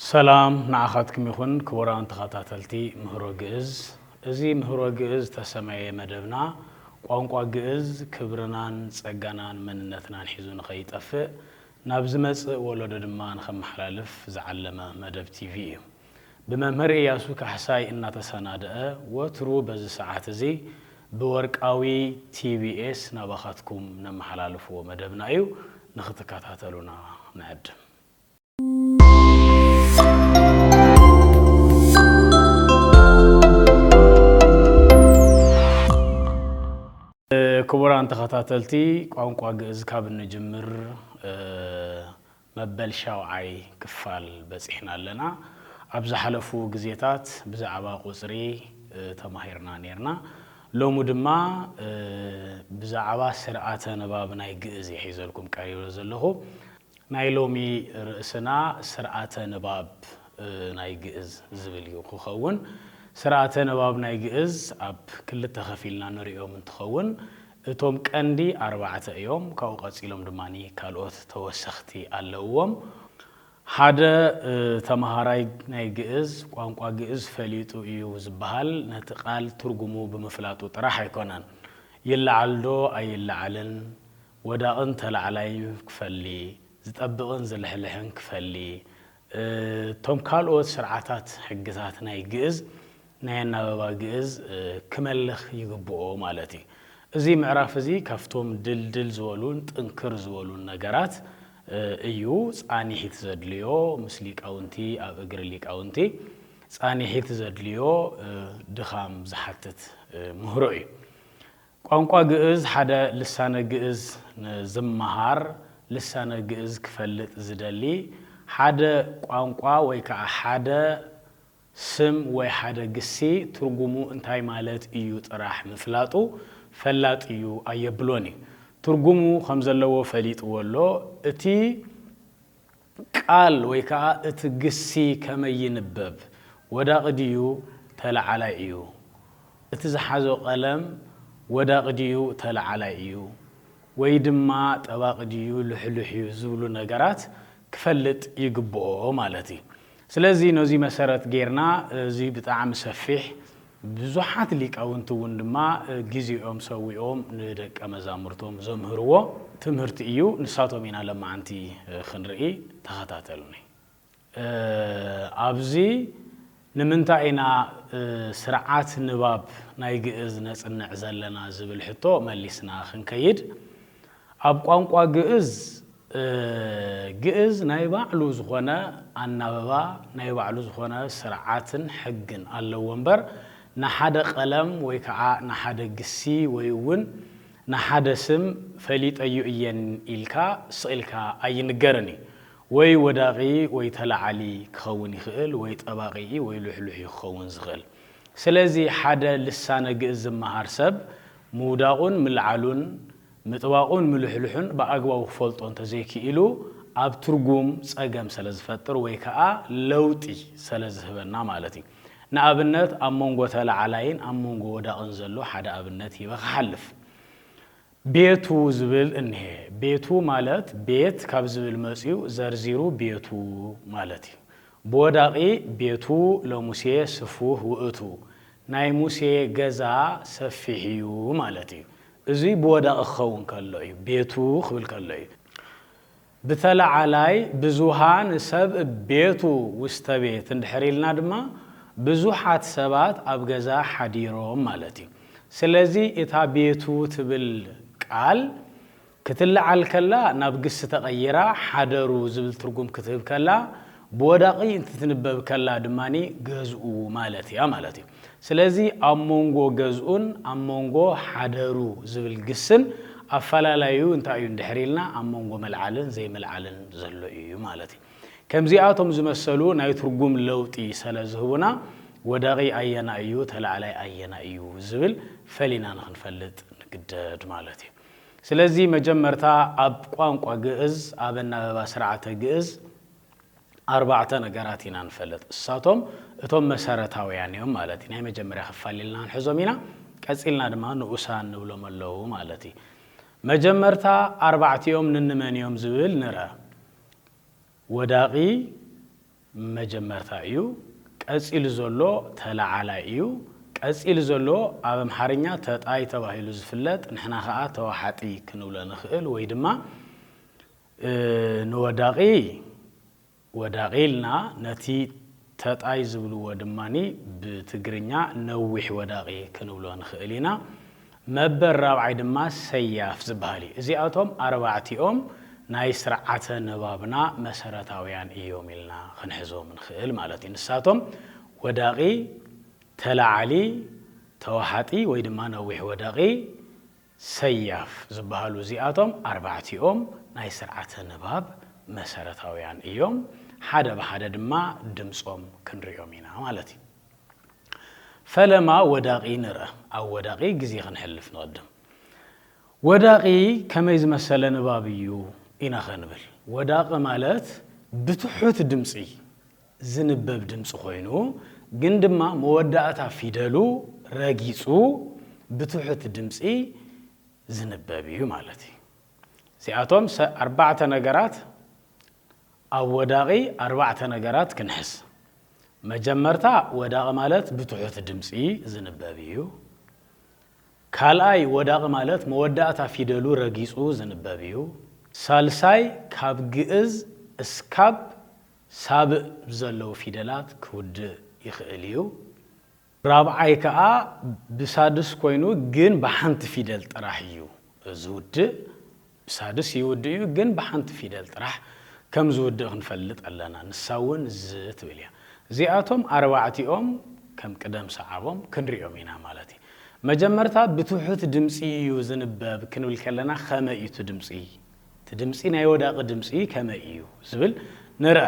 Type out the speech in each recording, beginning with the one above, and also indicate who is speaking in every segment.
Speaker 1: سلام نعخاتكم يخون كوران تخاتاتلتي مهرو جئز ازي مهرو جئز تسمعي مدبنا قوانقوا جئز كبرنان سقانان مننتنان حيزون خيط أفق نابزمز ولو دمان خم حلالف زعلما مدب تيفي بممهر إياسو كحساي إنا تسانادئ وترو بز ساعات زي بورقاوي تي بي اس نابخاتكم نم حلالفو مدبنا ايو نختكاتاتلونا نعدم كبران تخاتاتلتي قوانقوا جئز كابن نجمر مبل شاوعي كفال بس إحنا لنا أبز حلفو جزيتات بزعبا قصري تماهيرنا نيرنا لو مدما بزعبا سرعات نباب ناي جئز يحيزلكم كاريو زلهو ناي لومي رأسنا سرعات نباب ناي جئز زبليو خون سرعات نباب ناي جئز أب كل تخفيلنا نريو من تخون توم كاندي 4 يوم كاوقات إلهم دماني كالوت توسختي اللوم هذا تمهاراي ناي جئز قوانقوا جئز فليتو إيو زبهال نتقال ترجمو بمفلاتو طرح يكونان يلعلدو أي يلعلن ودا أنت لعلي كفلي زتطبقن زلحلحن كفلي توم كالوت سرعاتات حقزات ناي جئز ناي نبابا جئز كملخ يقبؤو مالتي ازي معراف ازي كافتوم دل زولون تنكر زولون نقرات ايو صاني حيت زدليو مسليك اونتي اب اقرليك اونتي صاني حيت زدليو دخام زحتت مهروي قوانقوا جئز حدا لسانه جئز زمهار لسانه جئز كفلت زدلي حدا قوانقوا ويكا حدا سم وي حدا قسي ترجمو انتاي مالت ايو طراح مفلاطو فلات ايو ايبلوني ترجمو خمزلو فليط ولو اتي قال ويكا اتقسي كما ينبب ودا قديو تلعلا ايو اتزحازو قلم ودا قديو تلعلا ايو ويدما طباق ديو لحلحيو زولو نغرات كفلت يقبؤو مالتي سلازي نوزي مسارات غيرنا زي بتاعم سفيح بزحات ليك او انتو وندما جيزيوم سويوم ندق مزامرتوم زمهرو تمهرت ايو نساتو مينا لما انتي خنرئي تخاتاتلوني ابزي نمنتاينا سرعات نباب ناي جئز نصنع زلنا زبل حتو مليسنا خنكيد اب قوانقوا جئز ناي بعلو زخونه اناببا ناي بعلو زخونه سرعاتن حقن الله ومبر نحدا قلم ويكعا نحدا قسي ويون نحدا سم فليت ايو ايان إلكا سئلكا اي نقرني وي وداغي وي تلعالي كخون يخيل وي تباغي وي لحلحي كخون زغل سلازي حدا لسانا قئز مهار سب موداغون ملعالون مطواقون ملحلحون بأقواو فولطون تزيكي إلو اب ترجم صقم سلاز فتر ويكا لوطي سلاز هبنا مالتي نابنت امونغو تلعلاين امونغو ودا انزلو حدا ابنت يبخحلف بيتو زبل انه بيتو مالت بيت كاب زبل مسيو زرزيرو بيتو مالتي بوداقي بيتو لو موسى سفوه واتو ناي موسى غزا سفيحيو مالتي ازي بودا اخون كلوي بيتو خبل كلوي بتلعلاي بزوهان سب بيتو وستبيت اندحريلنا دما بزوحات سبات أبغزا حديروم مالتي سلازي إتا بيتو تبل قال كتلع الكلا نابقس تغيرا حدرو زبل ترقم كتب كلا بوداقي انت تنبب كلا دماني غزؤو مالتي مالتي سلازي أمونغو غزؤون أمونغو حدرو زبل قسن أفلالايو انت ايون دحريلنا أمونغو ملعالن زي ملعالن زلو ايو مالتي كمزياتهم زمسلو ناي ترجم لوطي سلازهونا وداغي اينا ايو تلعلاي اينا ايو زبل فلينا نخنفلط نقدد مالتي سلازي مجمرتا اب قوانقوا جئز ابنا بسرعه جئز 4 نغراتينا نفلط اساتهم اتوم مسارتاويان يوم مالتي ناي مجمريا خفاليلنا نحزومينا قصيلنا دما نوسان نبلو ملو مالتي مجمرتا 4 يوم ننمن يوم زبل نرا وداقي መጀመርታ እዩ ቀጽል ዘሎ ተላዓላይ እዩ ቀጽል ዘሎ ኣብ አምሓርኛ ተጣይ ተባሂሉ ዝፍለጥ ንሕና ኸኣ ተዋሓጢ ክንብሎ ንኽእል ወይ ድማ ንወዳቂ ወዳቂልና ነቲ ተጣይ ዝብልዎ ድማኒ ብትግርኛ ነዊሕ ወዳቂ ክንብሎ ንኽእል ኢና መበል ራብዓይ ድማ ሰያፍ ዝበሃል እዩ እዚኣቶም ኣርባዕቲኦም ናይ ስርዓተ ንባብና መሰረታውያን እዮም ኢልና ክንሕዞም ንኽእል ማለት እዩ ንሳቶም ወዳቂ ተላዓሊ ተዋሓጢ ወይ ድማ ነዊሕ ወዳቂ ሰያፍ ዝበሃሉ እዚኣቶም ኣርባዕቲኦም ናይ ስርዓተ ንባብ መሰረታውያን እዮም ሓደ በሓደ ድማ ድምጾም ክንሪኦም ኢና ማለት እዩ ፈለማ ወዳቂ ንርአ ኣብ ወዳቂ ግዜ ክንሕልፍ ንقدም ወዳቂ ከመይ ዝመሰለ ንባብ እዩ ኢና ክንብል ወዳቂ ማለት ብትሑት ድምጺ ዝንበብ ድምጺ ኮይኑ ግን ድማ መወዳእታ ፊደሉ ረጊጹ ብትሑት ድምጺ ዝንበብ እዩ ማለት እዩ እዚኣቶም ኣርባዕተ ነገራት ኣብ ወዳቂ ኣርባዕተ ነገራት ክንሕስ መጀመርታ ወዳቂ ማለት ብትሑት ድምጺ ዝንበብ እዩ ካልኣይ ወዳቂ ማለት መወዳእታ ፊደሉ ረጊጹ ዝንበብ እዩ ሳልሳይ ካብ ግዕዝ እስካብ ሳብዕ ዘለው ፊደላት ክውድእ ይኽእል እዩ ራብዓይ ከዓ ብሳድስ ኮይኑ ግን ብሓንቲ ፊደል ጥራሕ እዩ ዝውድእ ብሳድስ ይውድእ እዩ ግን ብሓንቲ ፊደል ጥራሕ ከም ዝውድእ ክንፈልጥ ኣለና ንሳውን ዝትብል እያ እዚኣቶም ኣርባዕቲኦም ከም ቅደም ሰዓቦም ክንሪኦም ኢና ማለት እዩ መጀመርታ ብትሑት ድምጺ እዩ ዝንበብ ክንብል ከለና ከመይ እዩ ድምጺ ናይ ወዳቂ ድምጺ ከመይ እዩ ዝብል ንርአ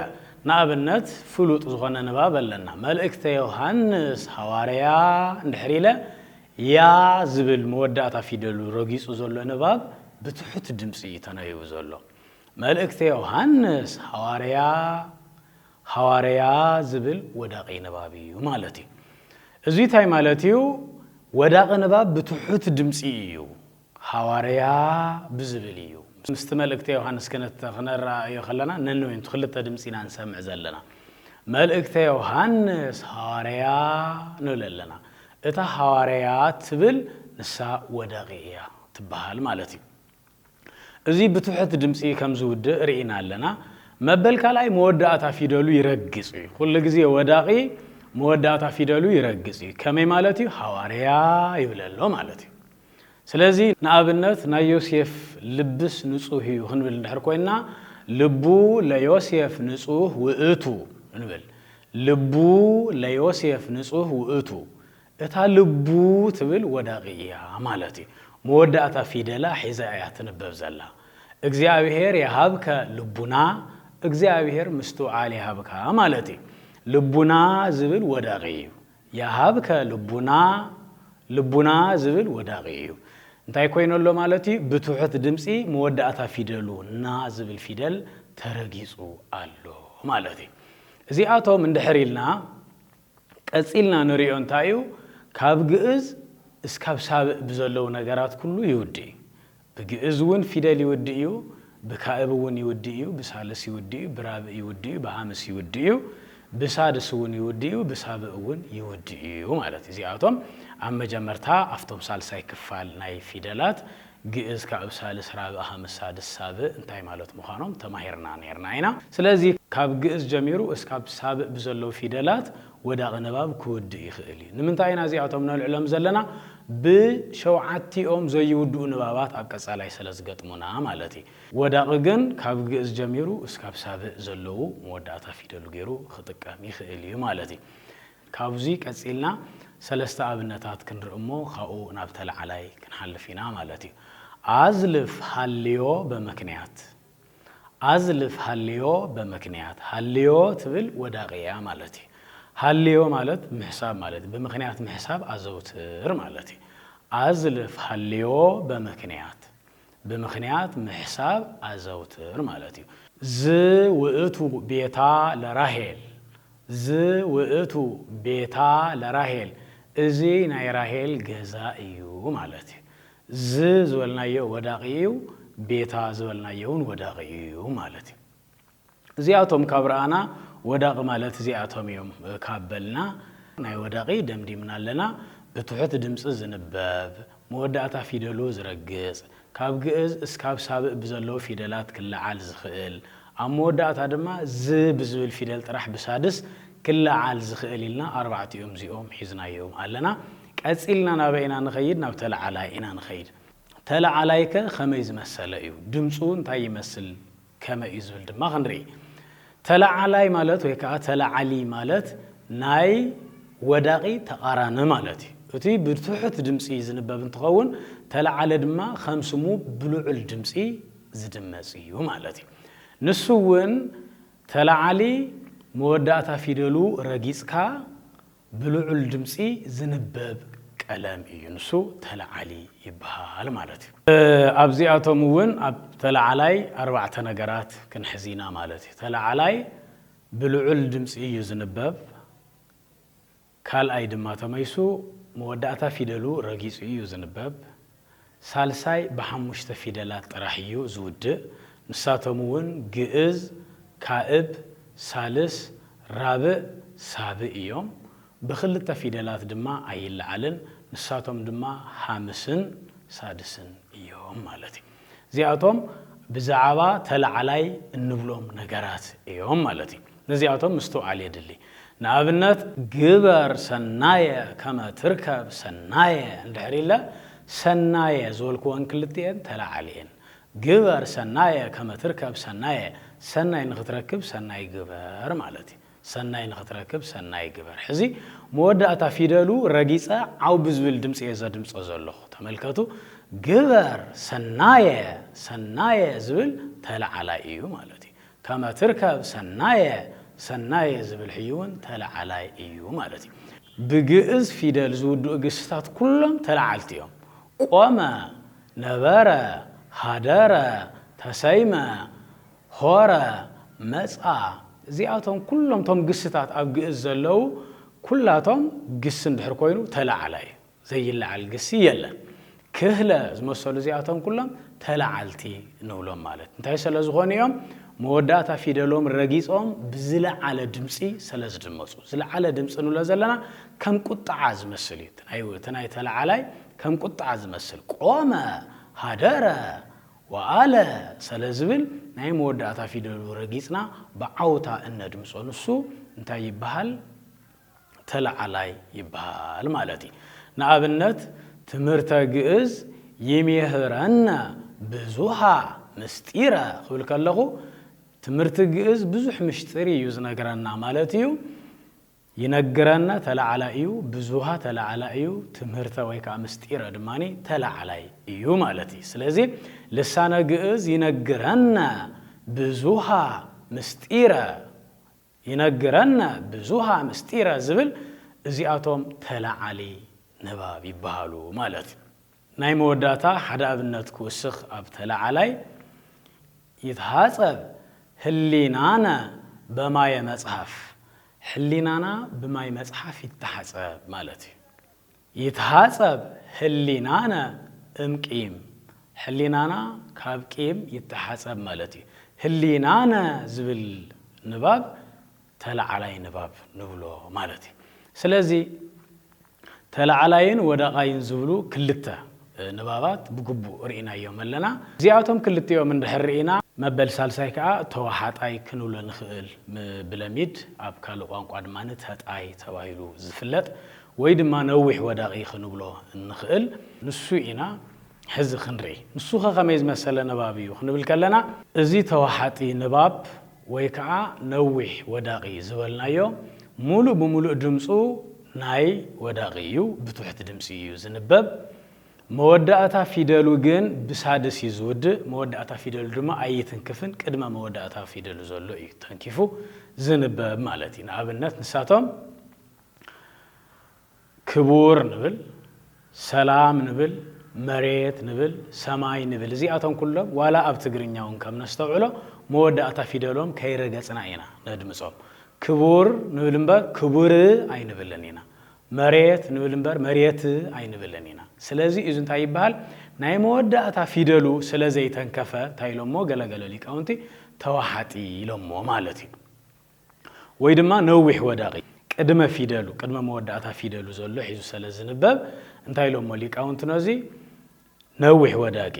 Speaker 1: ንኣብነት ፍሉጥ ዝኾነ ንባብ ኣለና መልእክተ ዮሐንስ ሐዋርያ እንድሕር ኢለ ያ ዝብል መወዳእታ ፊደሉ ረጊጹ ዘሎ ንባብ ብትሑት ድምጺ ተነቢቡ ዘሎ መልእክተ ዮሐንስ ሐዋርያ ዝብል ወዳቂ ንባብ እዩ ማለት እዩ እዚ ታይ ማለት እዩ ወዳቂ ንባብ ብትሑት ድምጺ እዩ ሐዋርያ ብዝብል እዩ ምስቲ መልእክተ ዮሐንስ ክነራእዮ ከለና ነንወይን ክልተ ድምጺና ንሰምዕ ዘለና መልእክተ ዮሐንስ ሐዋርያ ንብል ኣለና እታ ሐዋርያ ትብል ንሳ ወዳቂ እያ ትበሃል ማለት እዩ እዚ ብትሑት ድምጺ ከም ዝውድእ ርኢና ኣለና መበል ካልኣይ መወዳእታ ፊደሉ ይረግጽ እዩ ኩሉ ግዜ ወዳቂ መወዳእታ ፊደሉ ይረግጽ እዩ ከመይ ማለት እዩ ሐዋርያ ይብል ኣሎ ማለት እዩ ስለዚ ንኣብነት ናይ ዮሴፍ ልብስ ንጹህ እዩ ክንብል እንድሕር ኮይና ልቡ ለዮሴፍ ንጹህ ውእቱ እንብል ልቡ ለዮሴፍ ንጹህ ውእቱ እታ ልቡ ትብል ወዳቂ እያ ማለት እዩ መወዳእታ ፊደላ ሒዛ እያ ትንበብ ዘላ እግዚአብሔር የሃብከ ልቡና እግዚአብሔር ምስተውዓል የሃብካ ማለት እዩ ልቡና ዝብል ወዳቂ እዩ የሃብከ ልቡና ዝብል ወዳቂ እዩ እንታይ ኮይነሎ ማለት እዩ ብትሑት ድምጺ መወዳእታ ፊደሉ ና ዝብል ፊደል ተረጊጹ ኣሎ ማለት እዩ እዚኣቶም እንድሕር ኢልና ቀጺልና ንሪኦ እንታይ እዩ ካብ ግዕዝ እስካብ ሳብዕ ብዘለው ነገራት ኩሉ ይውድእ ብግዕዝ እውን ፊደል ይውድእ እዩ ብካዕብ እውን ይውድእ እዩ ብሳልስ ይውድእ እዩ ብራብዕ ይውድእ እዩ ብሓምስ ይውድእ እዩ ብሳድስ እውን ይውድእ እዩ ብሳብዕ እውን ይውድእ እዩ ማለት እዩ እዚኣቶም ኣብ መጀመርታ ኣፍቶም ሳልሳይ ክፋል ናይ ፊደላት ግዕዝ ካብ ሳልስ ራብዕ ሓምስ ሳድስ ሳብዕ እንታይ ማለት ምዃኖም ተማሂርና ነርና ኢና ስለዚ ካብ ግዕዝ ጀሚሩ እስካብ ሳብዕ ብዘለው ፊደላት ወዳቂ ንባብ ክውድእ ይኽእል እዩ ንምንታይ ኢና እዚኣቶም ነልዕሎም ዘለና ብሸውዓቲኦም ዘይውድኡ ንባባት ኣብ ቀጻላይ ስለ ዝገጥሙና ማለት እዩ ወዳቂ ግን ካብ ግዕዝ ጀሚሩ እስካብ ሳብዕ ዘለው መወዳእታ ፊደሉ ገይሩ ክጥቀም ይኽእል እዩ ማለት እዩ ካብዚ ቀጺልና ሰለስተ ኣብነታት ክንርእሞ ካብኡ ናብ ተላዓላይ ክንሓልፍ ኢና ማለት እዩ ኣዝልፍ ሃልዮ በምክንያት ሃልዮ ትብል ወዳቂ እያ ማለት እዩ ሃልዮ ማለት ምሕሳብ ማለት ብምክንያት ምሕሳብ ኣዘውትር ማለት እዩ ኣዝልፍ ሃልዮ ብምክንያት ምሕሳብ ኣዘውትር ማለት እዩ ዝውእቱ ቤታ ለራሄል እዚ ናይ ራሄል ገዛ እዩ ማለት እዩ ዝበልናዮ ወዳቂ እዩ ቤታ ዝበልናዮውን ወዳቂ እዩ ማለት እዩ እዚኣቶም ካብ ረኣና ወዳቂ ማለት እዚኣቶም እዮም ካብበልና ናይ ወዳቂ ደምዲምና ኣለና ብትሑት ድምፂ ዝንበብ መወዳእታ ፊደሉ ዝረግጽ ካብ ግዕዝ እስካብ ሳብዕ ብዘለዉ ፊደላት ክለዓል ዝኽእል ኣብ መወዳእታ ድማ ብዝብል ፊደል ጥራሕ ብሳድስ ክለዓል ዝኽእል ኢልና ኣርባዕቲኦም እዚኦም ሒዝናዮም ኣለና ቀፂልና ናበይና ንኸይድ ናብ ተለዓላይ ኢና ንኸይድ ተለዓላይከ ከመይ ዝመሰለ እዩ ድምፁ እንታይ ይመስል ከመይ እዩ ዝብል ድማ ክንርኢ ተለዓላይ ማለት ወይ ከዓ ተለዓሊ ማለት ናይ ወዳቂ ተቃራኒ ማለት እዩ እቲ ብትሑት ድምፂ ዝንበብ እንትኸውን ተለዓለ ድማ ከም ስሙ ብልዑል ድምፂ ዝድመጽ እዩ ማለት እዩ ንሱ እውን ተለዓሊ መወዳእታ ፊደሉ ረጊጽካ ብልዑል ድምፂ ዝንበብ ቀለም እዩ ንሱ ተለዓሊ ይበሃል ማለት እዩ ኣብዚኣቶም እውን ኣብ ተለዓላይ ኣርባዕተ ነገራት ክንሕዚና ማለት እዩ ተለዓላይ ብልዑል ድምፂ እዩ ዝንበብ ካልኣይ ድማ ተመይሱ መወዳእታ ፊደሉ ረጊጹ እዩ ዝንበብ ሳልሳይ ብሓሙሽተ ፊደላት ጥራሕ እዩ ዝውድእ ንሳቶም እውን ግዕዝ ካእብ ሳልስ ራብዕ ሳብዕ እዮም ብክልተ ፊደላት ድማ ኣይለዓልን ንሳቶም ድማ ሓምስን ሳድስን እዮም ማለት እዩ እዚኣቶም ብዛዕባ ተለዓላይ እንብሎም ነገራት እዮም ማለት እዩ ነዚኣቶም ምስተውዓል የድሊ ንኣብነት ግበር ሰናየ ከመ ትርከብ ሰናየ እንድሕር ኢለ ሰናየ ዝበልክዎን ክልቲአን ተለዓሊአን ግበር ሰናየ ከመ ትርከብ ሰናየ ሰናይ ንኽትረክብ ሰናይ ግበር ማለት እዩ ሰናይ ንኽትረክብ ሰናይ ግበር ሕዚ መወዳእታ ፊደሉ ረጊፀ ዓው ብዝብል ድምፂ እየ ዘድምፆ ዘለኹ ተመልከቱ ግበር ሰናየ ሰናየ ዝብል ተለዓላይ እዩ ማለት እዩ ከመ ትርከብ ሰናየ ሰናየ ዝብል ሕዩውን ተለዓላይ እዩ ማለት እዩ ብግዕዝ ፊደል ዝውድኡ ግስታት ኩሎም ተለዓልቲ እዮም ቆመ ነበረ ሃደረ ተሰይመ ሆረ መፃ እዚኣቶም ኩሎም ቶም ግስታት ኣብ ግዕዝ ዘለው ኩላቶም ግስ እንድሕር ኮይኑ ተለዓላይ ዘይለዓል ግሲ የለን ክህለ ዝመሰሉ እዚኣቶም ኩሎም ተለዓልቲ ንብሎም ማለት እንታይ ስለ ዝኾኑ እዮም መወዳእታ ፊደሎም ረጊጾም ብዝለዓለ ድምፂ ስለ ዝድመፁ ዝለዓለ ድምፂ ንብሎ ዘለና ከም ቁጥዓ ዝመስል እዩ እቲ ናይ ተለዓላይ ከም ቁጥዓ ዝመስል ቆመ ሃደረ ወአለ ስለ ዝብል ናይ መወዳእታ ፊደሉ ረጊጽና ብዓውታ እነድምፆ ንሱ እንታይ ይበሃል ተለዓላይ ይበሃል ማለት እዩ ንኣብነት ትምህርተ ግዕዝ ይምህረነ ብዙሃ ምስጢረ ክብል ከለኹ ትምህርቲ ግዕዝ ብዙሕ ምስጢር እዩ ዝነግረና ማለት እዩ ይነግረና ተለዓላይ እዩ ብዙሃ ተለዓላይ እዩ ትምህርተ ወይ ከዓ ምስጢረ ድማኒ ተለዓላይ እዩ ማለት እዩ ስለዚ ልሳነ ግዕዝ ይነግረና ብዙሃ ምስጢረ ይነግረና ብዙሃ ምስጢረ ዝብል እዚኣቶም ተለዓሊ ንባብ ይበሃሉ ማለት እዩ ናይ መወዳእታ ሓደ ኣብነት ክውስኽ ኣብ ተለዓላይ ይትሃፀብ ህሊናነ በማየ መጽሐፍ ህሊናና ብማይ መጽሐፍ ይተሓፀብ ማለት እዩ ይትሃፀብ ህሊናነ እምቂም ህሊናና ካብ ቂም ይተሓፀብ ማለት እዩ ህሊናነ ዝብል ንባብ ተለዓላይ ንባብ ንብሎ ማለት እዩ ስለዚ ተለዓላይን ወዳቃይን ዝብሉ ክልተ ንባባት ብግቡእ ርኢናዮም ኣለና እዚኣቶም ክልቲኦም እንድሕር ርኢና መበል ሳልሳይ ከዓ ተዋሓጣይ ክንብሎ ንኽእል ብለሚድ ኣብ ካልእ ቋንቋ ድማ ተጣይ ተባሂሉ ዝፍለጥ ወይ ድማ ነዊሕ ወዳቂ ክንብሎ ንኽእል ንሱ ኢና ሕዚ ክንርኢ ንሱ ከመይ ዝመሰለ ንባብ እዩ ክንብል ከለና እዚ ተዋሓጢ ንባብ ወይ ከዓ ነዊሕ ወዳቂ ዝበልናዮ ሙሉእ ብሙሉእ ድምፁ ናይ ወዳቂ እዩ ብትሕቲ ድምፂ እዩ ዝንበብ መወዳእታ ፊደሉ ግን ብሳድስ እዩ ዝውድእ መወዳእታ ፊደሉ ድማ ኣይትንክፍን ቅድመ መወዳእታ ፊደሉ ዘሎ እዩ ተንኪፉ ዝንበብ ማለት እዩ ንኣብነት ንሳቶም ክቡር ንብል ሰላም ንብል መሬት ንብል ሰማይ ንብል እዚኣቶም ኩሎም ዋላ ኣብ ትግርኛ እውን ከም ነስተውዕሎ መወዳእታ ፊደሎም ከይረገፅና ኢና ነድምፆም ክቡር ንብል እምበር ክቡር ኣይንብልን ኢና መሬት ንብል እምበር መሬት ኣይንብልን ኢና ስለዚ እዚ እንታይ ይበሃል ናይ መወዳእታ ፊደሉ ስለ ዘይተንከፈ እንታይ ኢሎሞ ገለገለ ሊቃውንቲ ተዋሓጢ ኢሎሞ ማለት እዩ ወይ ድማ ነዊሕ ወዳቂ ቅድመ ፊደሉ ቅድመ መወዳእታ ፊደሉ ዘሎ ሒዙ ስለ ዝንበብ እንታይ ኢሎም ሊቃውንት ነዚ ነዊሕ ወዳቂ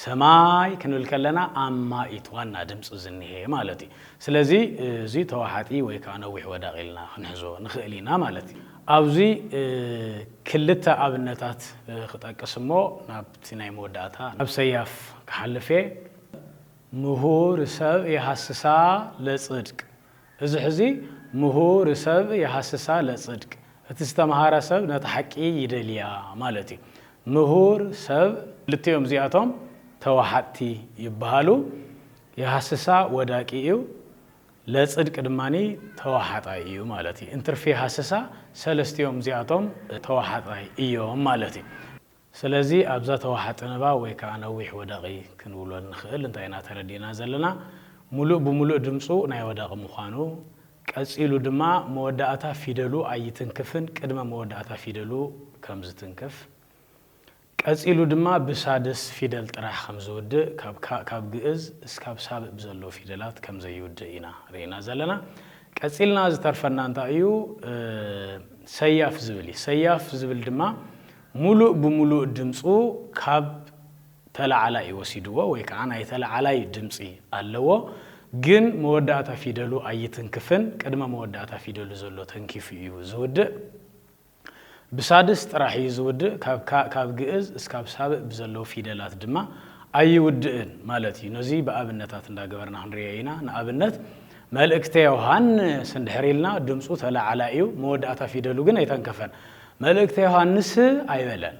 Speaker 1: ሰማይ ክንብል ከለና ኣማኢት ዋና ድምጽ ዝንሄ ማለት እዩ ስለዚ እዚ ተዋሓጢ ወይ ከዓ ነዊሕ ወዳቂ ኢልና ክንሕዞ ንኽእል ኢና ማለት እዩ ኣብዚ ክልተ ኣብነታት ክጠቅስሞ ናብቲ ናይ መወዳእታ ኣብ ሰያፍ ክሓልፈ ምሁር ሰብ የሐስሳ ለጽድቅ እዚ ሕዚ ምሁር ሰብ የሐስሳ ለጽድቅ እቲ ዝተምሃረ ሰብ ነቲ ሓቂ ይደልያ ማለት እዩ ምሁር ሰብ ልትዮም እዚኣቶም ተዋሓቲ ይበሃሉ የሐስሳ ወዳቂ እዩ ለጽድቅ ድማኒ ተዋሓጣይ እዩ ማለት እዩ እንትርፊ የሐስሳ ሰለስቲዮም እዚኣቶም ተዋሓጣይ እዮም ማለት እዩ ስለዚ ኣብዛ ተዋሓጢ ንባ ወይ ከዓ ነዊሕ ወዳቂ ክንብሎ ንኽእል እንታይ ኢና ተረዲና ዘለና ሙሉእ ብሙሉእ ድምፁ ናይ ወዳቂ ምዃኑ ቀፂሉ ድማ መወዳእታ ፊደሉ ኣይትንክፍን ቅድመ መወዳእታ ፊደሉ ከም ዝትንክፍ ቀፂሉ ድማ ብሳድስ ፊደል ጥራሕ ከም ዝውድእ ካብ ግእዝ እስካብ ሳብዕ ብዘለዉ ፊደላት ከም ዘይውድእ ኢና ርኢና ዘለና ቀፂልና ዝተርፈና እንታይ እዩ ሰያፍ ዝብል ሰያፍ ዝብል ድማ ሙሉእ ብሙሉእ ድምፁ ካብ ተላዓላይ ወሲድዎ ወይ ከዓ ናይ ተላዓላይ ድምፂ ኣለዎ ግን መወዳእታ ፊደሉ ኣይትንክፍን ቅድመ መወዳእታ ፊደሉ ዘሎ ተንኪፍ እዩ ዝውድእ ብሳድስ ጥራሕ እዩ ዝውድእ ካብ ግእዝ እስካብ ሳብዕ ብዘለዉ ፊደላት ድማ ኣይውድእን ማለት እዩ ነዚ ብኣብነታት እንዳገበርና ክንሪኦ ኢና ንኣብነት መልእክተ ዮሃንስ እንድሕሪልና ድምፁ ተላዓላይ እዩ መወዳእታ ፊደሉ ግን ኣይተንከፈን መልእክተ ዮሃንስ ኣይበለን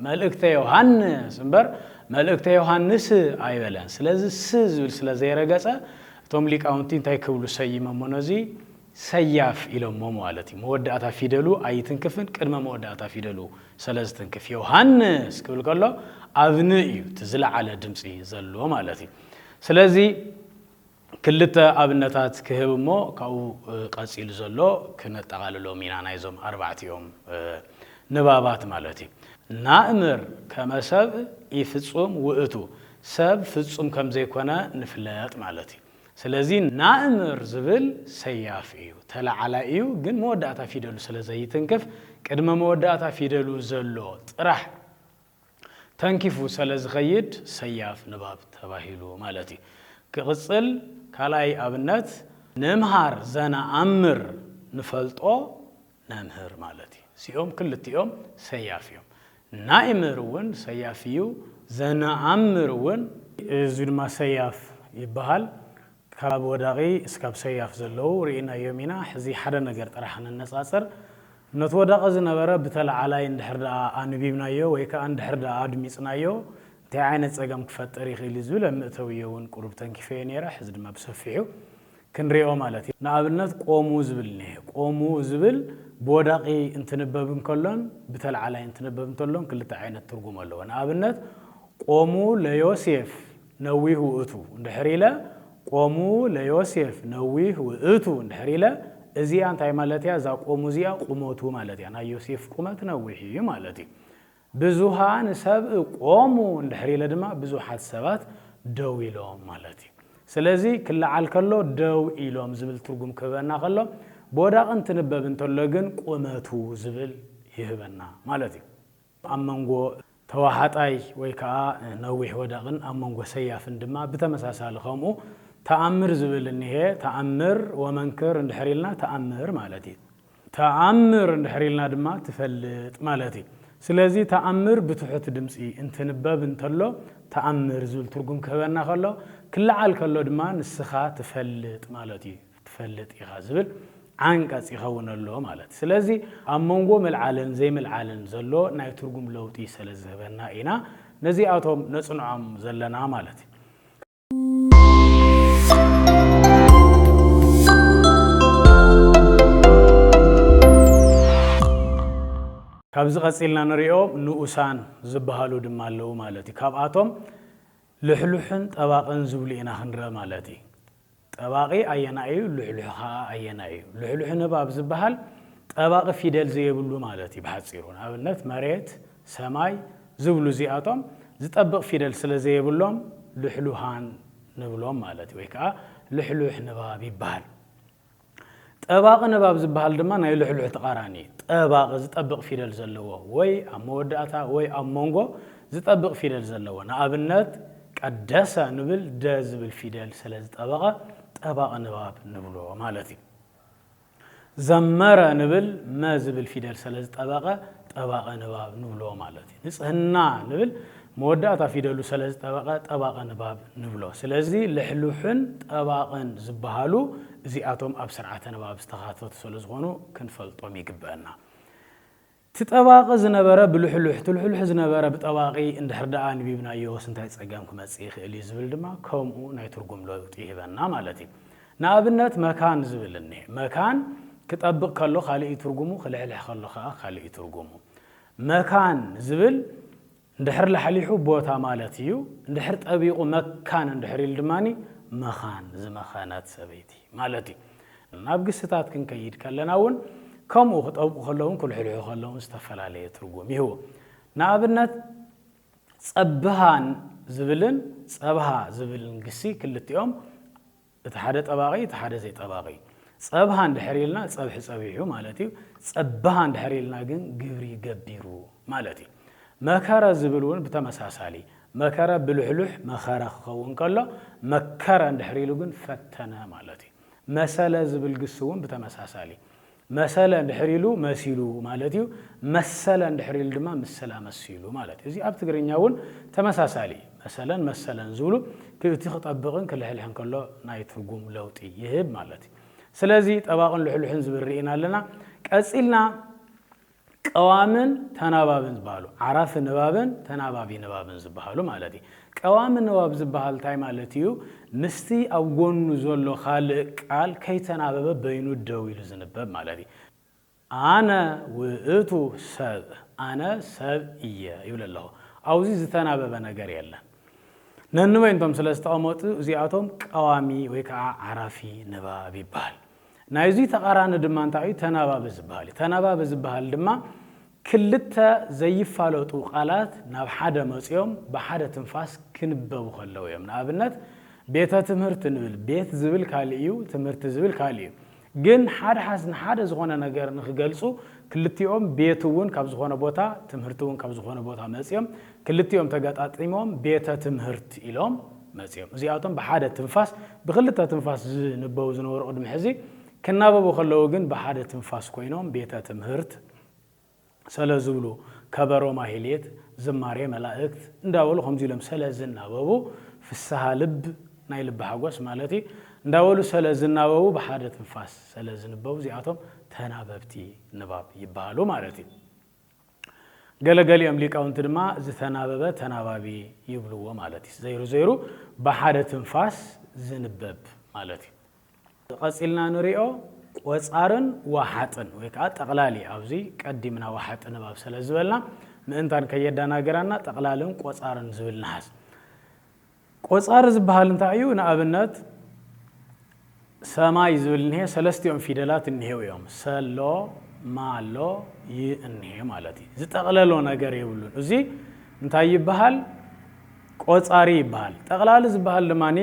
Speaker 1: መልእክተ ዮሃንስ እምበር መልእክተ ዮሃንስ ኣይበለን ስለዚ ስ ዝብል ስለ ዘይረገፀ እቶም ሊቃውንቲ እንታይ ክብሉ ሰይመሞ ነዚ ሰያፍ ኢሎሞ ማለት እዩ መወዳእታ ፊደሉ ኣይትንክፍን ቅድመ መወዳእታ ፊደሉ ስለ ዝትንክፍ ዮሃንስ ክብል ከሎ ኣብኒ እዩ ትዝለዓለ ድምፂ ዘሎ ማለት እዩ ስለዚ ክልተ ኣብነታት ክህብ እሞ ካብኡ ቀፂሉ ዘሎ ክነጠቓልሎም ኢና ናይዞም ኣርባዕቲኦም ንባባት ማለት እዩ ናእምር ከመ ሰብእ ይፍጹም ውእቱ ሰብ ፍጹም ከም ዘይኮነ ንፍለጥ ማለት እዩ ስለዚ ናእምር ዝብል ሰያፍ እዩ ተላዓላይ እዩ ግን መወዳእታ ፊደሉ ስለ ዘይትንክፍ ቅድመ መወዳእታ ፊደሉ ዘሎ ጥራሕ ተንኪፉ ስለ ዝኸይድ ሰያፍ ንባብ ተባሂሉ ማለት እዩ ክቕፅል ካልኣይ ኣብነት ንምሃር ዘነኣምር ንፈልጦ ነምህር ማለት እዩ እዚኦም ክልቲኦም ሰያፍ እዮም ናእምር እውን ሰያፍ እዩ ዘነኣምር እውን እዚ ድማ ሰያፍ ይበሃል ካብ ወዳቂ እስካብ ሰያፍ ዘለዉ ርኢናዮም ኢና ሕዚ ሓደ ነገር ጥራሕ ንነፃፅር ነቲ ወዳቂ ዝነበረ ብተላዓላይ እንድሕር ደኣ ኣንቢብናዮ ወይ ከዓ እንድሕር ደኣ ኣድሚፅናዮ እንታይ ዓይነት ፀገም ክፈጥር ይኽእል ዝብል ኣብ ምእተውዮ እውን ቁሩብ ተንኪፈዮ ነይረ ሕዚ ድማ ብሰፊሑ ክንሪኦ ማለት እዩ ንኣብነት ቆሙ ዝብል እኒሀ ቆሙ ዝብል ብወዳቂ እንትንበብ እንከሎን ብተላዓላይ እንትንበብ እንከሎን ክልተ ዓይነት ትርጉም ኣለዎ ንኣብነት ቆሙ ለዮሴፍ ነዊህ ውእቱ እንድሕር ኢለ ቆሙ ለዮሴፍ ነዊህ ውእቱ እንድሕር ኢለ እዚኣ እንታይ ማለት እያ እዛ ቆሙ እዚኣ ቁመቱ ማለት እያ ናይ ዮሴፍ ቁመት ነዊህ እዩ ማለት እዩ ብዙሃን ሰብእ ቆሙ እንድሕር ኢለ ድማ ብዙሓት ሰባት ደው ኢሎም ማለት እዩ ስለዚ ክለዓል ከሎ ደው ኢሎም ዝብል ትርጉም ክህበና ከሎ ብወዳቂ እንትንበብ እንተሎ ግን ቁመቱ ዝብል ይህበና ማለት እዩ ኣብ መንጎ ተዋሓጣይ ወይ ከዓ ነዊሕ ወዳቅን ኣብ መንጎ ሰያፍን ድማ ብተመሳሳሊ ከምኡ ተኣምር ዝብል እኒሄ ተኣምር ወመንክር እንድሕር ኢልና ተኣምር ማለት እዩ ተኣምር እንድሕር ኢልና ድማ ትፈልጥ ማለት እዩ ስለዚ ተኣምር ብትሑት ድምፂ እንትንበብ እንተሎ ተኣምር ዝብል ትርጉም ክህበና ከሎ ክለዓል ከሎ ድማ ንስኻ ትፈልጥ ማለት እዩ ትፈልጥ ኢኻ ዝብል ዓንቀጽ ይኸውን ኣሎ ማለት ስለዚ ኣብ መንጎ መልዓልን ዘይመልዓልን ዘሎ ናይ ትርጉም ለውጢ ስለ ዝህበና ኢና ነዚኣቶም ነጽንዖም ዘለና ማለት እዩ ካብዚ ቀፂልና ንሪኦ ንኡሳን ዝበሃሉ ድማ ኣለዉ ማለት እዩ ካብኣቶም ልሕሉሕን ጠባቕን ዝብሉ ኢና ክንርአ ማለት እዩ ጠባቂ ኣየና እዩ ልሕሉሕ ከዓ ኣየና እዩ ልሕሉሕ ንባብ ዝበሃል ጠባቂ ፊደል ዘይብሉ ማለት እዩ ብሓፂሩ ንኣብነት መሬት ሰማይ ዝብሉ እዚኣቶም ዝጠብቕ ፊደል ስለ ዘይብሎም ልሕሉሃን ንብሎም ማለት እዩ ወይ ከዓ ልሕሉሕ ንባብ ይበሃል ጠባቕ ንባብ ዝበሃል ድማ ናይ ልሕልሕ ተቃራኒ ጠባቕ ዝጠብቕ ፊደል ዘለዎ ወይ ኣብ መወዳእታ ወይ ኣብ መንጎ ዝጠብቕ ፊደል ዘለዎ ንኣብነት ቀደሰ ንብል ደ ዝብል ፊደል ስለ ዝጠበቐ ጠባቕ ንባብ ንብሎ ማለት እዩ ዘመረ ንብል መ ዝብል ፊደል ስለ ዝጠበቐ ጠባቕ ንባብ ንብሎ ማለት እዩ ንጽህና ንብል መወዳእታ ፊደሉ ስለ ዝጠበቐ ጠባቕ ንባብ ንብሎ ስለዚ ልሕልሕን ጠባቕን ዝበሃሉ እዚኣቶም ኣብ ስርዓተ ንባብ ዝተኻተቱ ስለ ዝኾኑ ክንፈልጦም ይግበአና ትጠባቕ ዝነበረ ብልሕልሕ ትልሕልሕ ዝነበረ ብጠባቒ እንድሕር ደኣ ንቢብናዮ ስንታይ ፀገም ክመጽእ ይኽእል እዩ ዝብል ድማ ከምኡ ናይ ትርጉም ለውጢ ይህበና ማለት እዩ ንኣብነት መካን ዝብል እኒሄ መካን ክጠብቕ ከሎ ካልእ ትርጉሙ ክልሕልሕ ከሎ ከዓ ካልእ ትርጉሙ መካን ዝብል እንድሕር ለሕሊሑ ቦታ ማለት እዩ እንድሕር ጠቢቑ መካን እንድሕር ኢሉ ድማኒ መኻን ዝመኸነት ሰበይቲ ማለት እዩ ናብ ግስታት ክንከይድ ከለና እውን ከምኡ ክጠብቁ ከለውን ክልሕልሑ ከለውን ዝተፈላለየ ትርጉም ይህቦ ንኣብነት ፀብሃን ዝብልን ፀብሃ ዝብልን ግሲ ክልቲኦም እቲ ሓደ ጠባቒ እቲ ሓደ ዘይጠባቒ ፀብሃ እንድሕር ኢልና ፀብሒ ፀቢሑ ማለት እዩ ፀብሃ እንድሕር ኢልና ግን ግብሪ ገቢሩ ማለት እዩ መከረ ዝብል እውን ብተመሳሳሊ መከረ ብልሕልሕ መኸረ ክኸውን ከሎ መከረ እንድሕር ኢሉ ግን ፈተነ ማለት እዩ መሰለ ዝብል ግሲ እውን ብተመሳሳሊ መሰለ እንድሕር ኢሉ መሲሉ ማለት እዩ መሰለ እንድሕር ኢሉ ድማ ምስላ መሲሉ ማለት እዩ እዚ ኣብ ትግርኛ እውን ተመሳሳሊ መሰለን መሰለን ዝብሉ እቲ ክጠብቕን ክልሕልሕን ከሎ ናይ ትርጉም ለውጢ ይህብ ማለት እዩ ስለዚ ጠባቕን ልሕልሕን ዝብል ርኢና ኣለና ቀፂልና ቀዋምን ተናባብን ዝበሃሉ ዓራፍ ንባብን ተናባቢ ንባብን ዝበሃሉ ማለት እዩ ቀዋሚ ንባብ ዝበሃል እንታይ ማለት እዩ ምስቲ ኣብ ጎኑ ዘሎ ካልእ ቃል ከይተናበበ በይኑ ደው ኢሉ ዝንበብ ማለት እዩ ኣነ ውእቱ ሰብ ኣነ ሰብ እየ ይብል ኣለኹ ኣብዚ ዝተናበበ ነገር የለን ነንበይንቶም ስለ ዝተቐመጡ እዚኣቶም ቀዋሚ ወይ ከዓ ዓራፊ ንባብ ይበሃል ናይዚ ተቃራኒ ድማ እንታይ እዩ ተናባቢ ዝበሃል እዩ ተናባቢ ዝበሃል ድማ ክልተ ዘይፋለጡ ቃላት ናብ ሓደ መጽዮም ብሓደ ትንፋስ ክንበቡ ከለው እዮም ንኣብነት ቤተ ትምህርቲ ንብል ቤት ዝብል ካልእ እዩ ትምህርቲ ዝብል ካልእ እዩ ግን ሓደ ዝኾነ ነገር ንክገልጹ ክልቲኦም ቤት እውን ካብ ዝኾነ ቦታ ትምህርቲ እውን ካብ ዝኾነ ቦታ መጽዮም ክልቲኦም ተገጣጢሞም ቤተ ትምህርቲ ኢሎም መጽዮም እዚኣቶም ብሓደ ትንፋስ ብክልተ ትንፋስ ዝንበቡ ዝነበሩ ቅድሚ ሕዚ ክናበቡ ከለው ግን ብሓደ ትንፋስ ኮይኖም ቤተ ትምህርቲ ስለ ዝብሉ ከበሮ ማህሌት ዝማሬ መላእክት እንዳበሉ ከምዚ ኢሎም ስለ ዝናበቡ ፍስሓ ልብ ናይ ልብ ሓጎስ ማለት እዩ እንዳበሉ ስለ ዝናበቡ ብሓደ ትንፋስ ስለ ዝንበቡ እዚኣቶም ተናበብቲ ንባብ ይበሃሉ ማለት እዩ ገለገሊኦም ሊቃውንቲ ድማ ዝተናበበ ተናባቢ ይብልዎ ማለት እዩ ዘይሩ ዘይሩ ብሓደ ትንፋስ ዝንበብ ማለት እዩ ቀፂልና ንሪኦ ቆፃርን ዋሓጥን ወይ ከዓ ጠቕላሊ ኣብዚ ቀዲምና ዋሓጥ ንባብ ስለ ዝበልና ምእንታን ከየዳናገራና ጠቕላልን ቆፃርን ዝብል ንሓዝ ቆፃር ዝበሃል እንታይ እዩ ንኣብነት ሰማይ ዝብል እንሄ ሰለስቲኦም ፊደላት እንሄው እዮም ሰሎ ማሎ ይ እንሄ ማለት እዩ ዝጠቕለሎ ነገር የብሉን እዚ እንታይ ይበሃል ቆፃሪ ይበሃል ጠቕላሊ ዝበሃል ድማኒ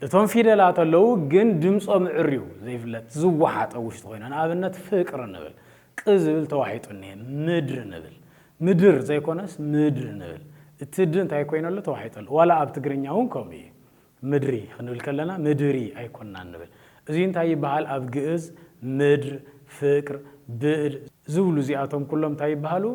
Speaker 1: እቶም ፊደላት ኣለዉ ግን ድምፆም ዕርዩ ዘይፍለጥ ዝወሓጠ ውሽጢ ኮይኑ ንኣብነት ፍቅር ንብል ቅ ዝብል ተዋሒጡ እንሄ ምድር ንብል ምድር ዘይኮነስ ምድር ንብል እቲ ድ እንታይ ኮይነሉ ተዋሒጡ ኣሎ ዋላ ኣብ ትግርኛ እውን ከምኡ እዩ ምድሪ ክንብል ከለና ምድሪ ኣይኮንናን ንብል እዚ እንታይ ይበሃል ኣብ ግእዝ ምድር ፍቅር ብዕል ዝብሉ እዚኣቶም ኩሎም እንታይ ይበሃሉ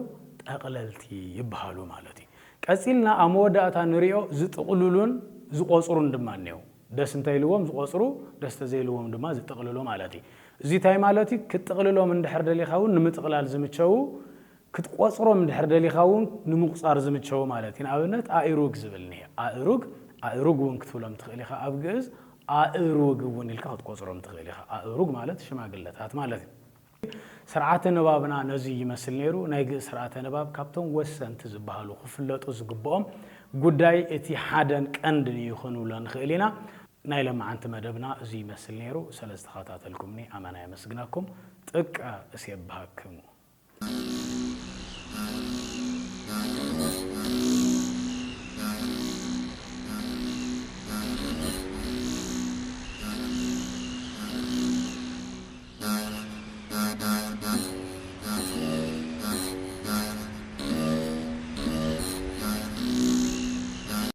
Speaker 1: ጠቕለልቲ ይበሃሉ ማለት እዩ ቀፂልና ኣብ መወዳእታ ንሪኦ ዝጥቕልሉን ዝቆፅሩን ድማ እኒአው ደስ እንተይልዎም ዝቆፅሩ ደስ ተዘይልዎም ድማ ዝጥቕልሉ ማለት እዩ እዚ እንታይ ማለት እዩ ክትጥቕልሎም እንድሕር ደሊኻ እውን ንምጥቕላል ዝምቸዉ ክትቆፅሮም እንድሕር ደሊኻ እውን ንምቁፃር ዝምቸዉ ማለት እዩ ንኣብነት ኣእሩግ ዝብል እኒሄ ኣእሩግ እውን ክትብሎም ትኽእል ኢኻ ኣብ ግእዝ ኣእሩግ እውን ኢልካ ክትቆፅሮም ትኽእል ኢኻ ኣእሩግ ማለት ሽማግለታት ማለት እዩ ስርዓተ ንባብና ነዚ ይመስል ነይሩ ናይ ግእዝ ስርዓተ ንባብ ካብቶም ወሰንቲ ዝበሃሉ ክፍለጡ ዝግብኦም ጉዳይ እቲ ሓደን ቀንድን ይኹንብሎ ንኽእል ኢና ናይ ለማዓንቲ መደብና እዚ ይመስል ነይሩ ስለ ዝተኸታተልኩምኒ ኣመና የመስግነኩም ጥቀ እስየብሃክሙ